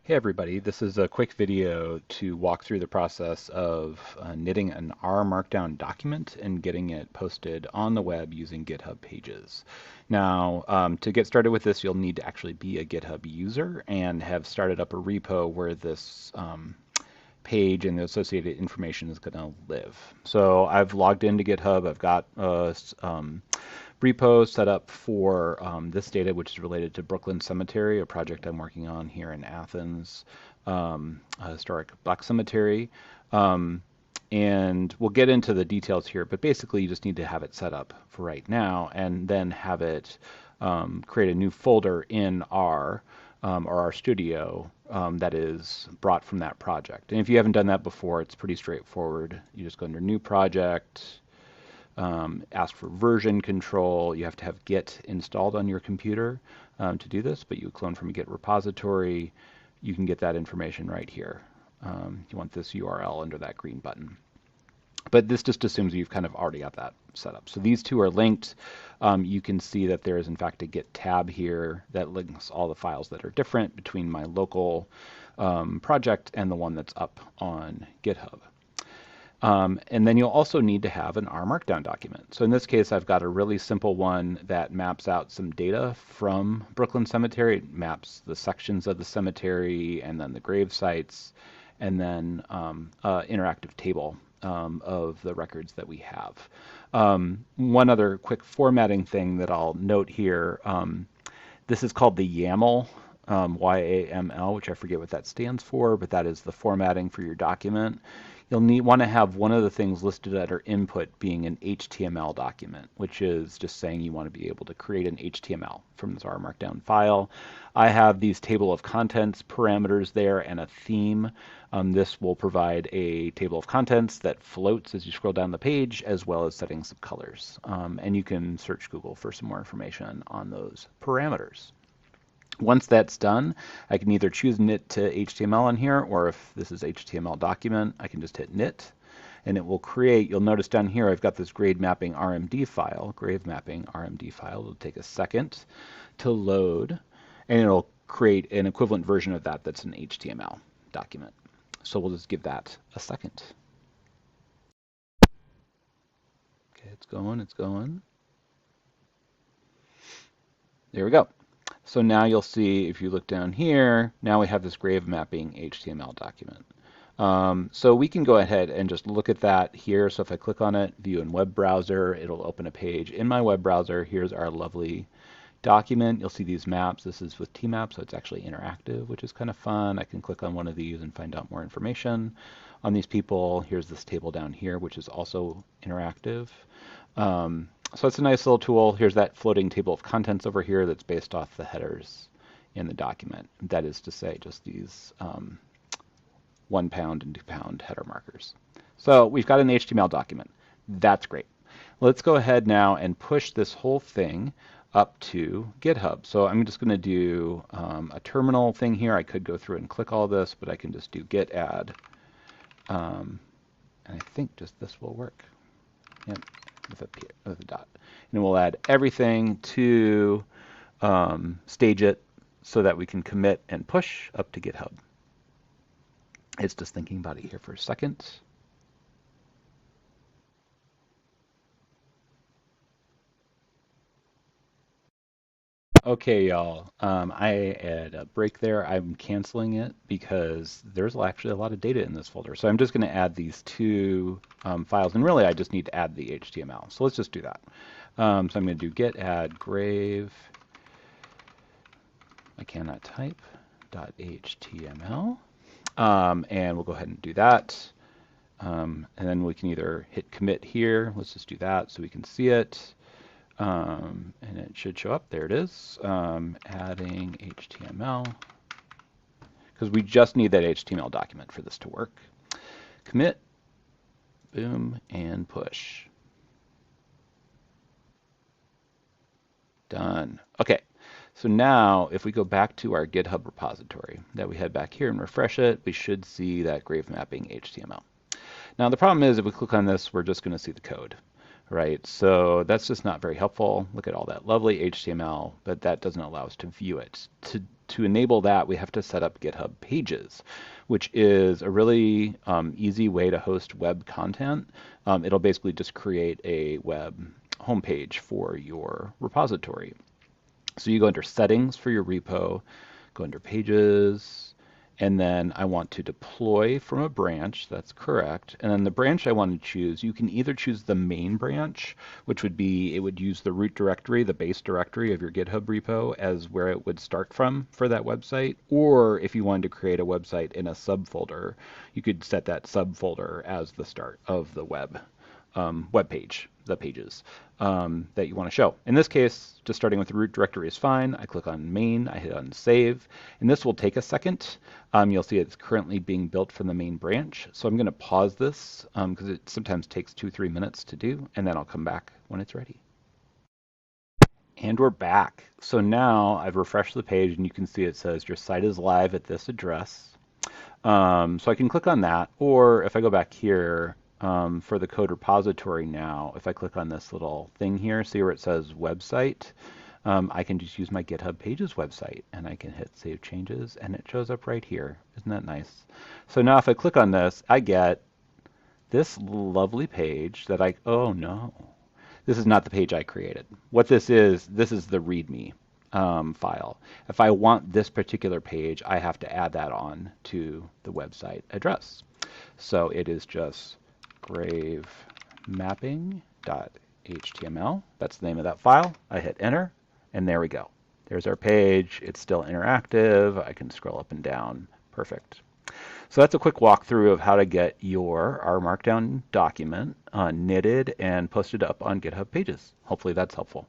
Hey everybody, this is a quick video to walk through the process of knitting an RMarkdown document and getting it posted on the web using Github Pages. Now, to get started with this, you'll need to actually be a GitHub user and have started up a repo where this page and the associated information is going to live. So I've logged into GitHub. I've got repo set up for this data, which is related to Brooklyn Cemetery, a project I'm working on here in Athens, a historic black cemetery. And we'll get into the details here, but basically you just need to have it set up for right now and then have it create a new folder in R or our studio that is brought from that project. And if you haven't done that before, it's pretty straightforward. You just go under New Project, ask for version control. You have to have Git installed on your computer to do this, but you clone from a Git repository. You can get that information right here. You want this URL under that green button. But this just assumes you've kind of already got that set up. So these two are linked. You can see that there is in fact a Git tab here that links all the files that are different between my local project and the one that's up on GitHub. And then you'll also need to have an RMarkdown document. So in this case, I've got a really simple one that maps out some data from Brooklyn Cemetery. It maps the sections of the cemetery and then the grave sites and then interactive table of the records that we have. One other quick formatting thing that I'll note here, this is called the YAML, YAML, which I forget what that stands for, but that is the formatting for your document. You'll want to have one of the things listed under input being an HTML document, which is just saying you want to be able to create an HTML from this RMarkdown file. I have these table of contents parameters there and a theme. This will provide a table of contents that floats as you scroll down the page, as well as settings of colors. And you can search Google for some more information on those parameters. Once that's done, I can either choose knit to HTML on here, or if this is HTML document, I can just hit knit, and it will create. You'll notice down here I've got this grade mapping RMD file, grave mapping RMD file. It'll take a second to load, and it'll create an equivalent version of that that's an HTML document. So we'll just give that a second. Okay, it's going, it's going. There we go. So now you'll see, if you look down here, now we have this grave mapping HTML document. So we can go ahead and just look at that here. So if I click on it, view in web browser, it'll open a page in my web browser. Here's our lovely document. You'll see these maps. This is with tmap, so it's actually interactive, which is kind of fun. I can click on one of these and find out more information on these people. Here's this table down here, which is also interactive. So it's a nice little tool. Here's that floating table of contents over here that's based off the headers in the document. That is to say, just these 1 pound and 2 pound header markers. So we've got an HTML document. That's great. Let's go ahead now and push this whole thing up to GitHub. So I'm just going to do a terminal thing here. I could go through and click all this, but I can just do git add. And I think just this will work. Yep. With a dot. And we'll add everything to stage it so that we can commit and push up to GitHub. It's just thinking about it here for a second. Okay, y'all. I had a break there. I'm canceling it because there's actually a lot of data in this folder. So I'm just going to add these two files. And really, I just need to add the HTML. So let's just do that. So I'm going to do git add grave. I cannot type .html. And we'll go ahead and do that. And then we can either hit commit here. Let's just do that so we can see it. And it should show up. There it is. Adding HTML. Because we just need that HTML document for this to work. Commit. Boom. And push. Done. Okay. So now if we go back to our GitHub repository that we had back here and refresh it, we should see that grave mapping HTML. Now the problem is if we click on this, we're just going to see the code. Right, so that's just not very helpful. Look at all that lovely HTML, but that doesn't allow us to view it. To to enable that, we have to set up GitHub Pages, which is a really easy way to host web content. It'll basically just create a web homepage for your repository. So you go under Settings for your repo, go under Pages, and then I want to deploy from a branch. That's correct. And then the branch I want to choose, you can either choose the main branch, which would be, it would use the root directory, the base directory of your GitHub repo as where it would start from for that website. Or if you wanted to create a website in a subfolder, you could set that subfolder as the start of the web page, the pages that you want to show. In this case, just starting with the root directory is fine. I click on main, I hit on save, and this will take a second. You'll see it's currently being built from the main branch. So I'm going to pause this because it sometimes takes 2-3 minutes to do, and then I'll come back when it's ready. And we're back. So now I've refreshed the page and you can see it says your site is live at this address. So I can click on that, or if I go back here, for the code repository now, if I click on this little thing here, see where it says website, I can just use my GitHub Pages website and I can hit Save Changes and it shows up right here. Isn't that nice? So now if I click on this, I get this lovely page that oh no, this is not the page I created. What this is the README file. If I want this particular page, I have to add that on to the website address. So it is just gravemapping.html. That's the name of that file. I hit enter, and there we go. There's our page. It's still interactive. I can scroll up and down. Perfect. So that's a quick walkthrough of how to get your RMarkdown document knitted and posted up on GitHub Pages. Hopefully that's helpful.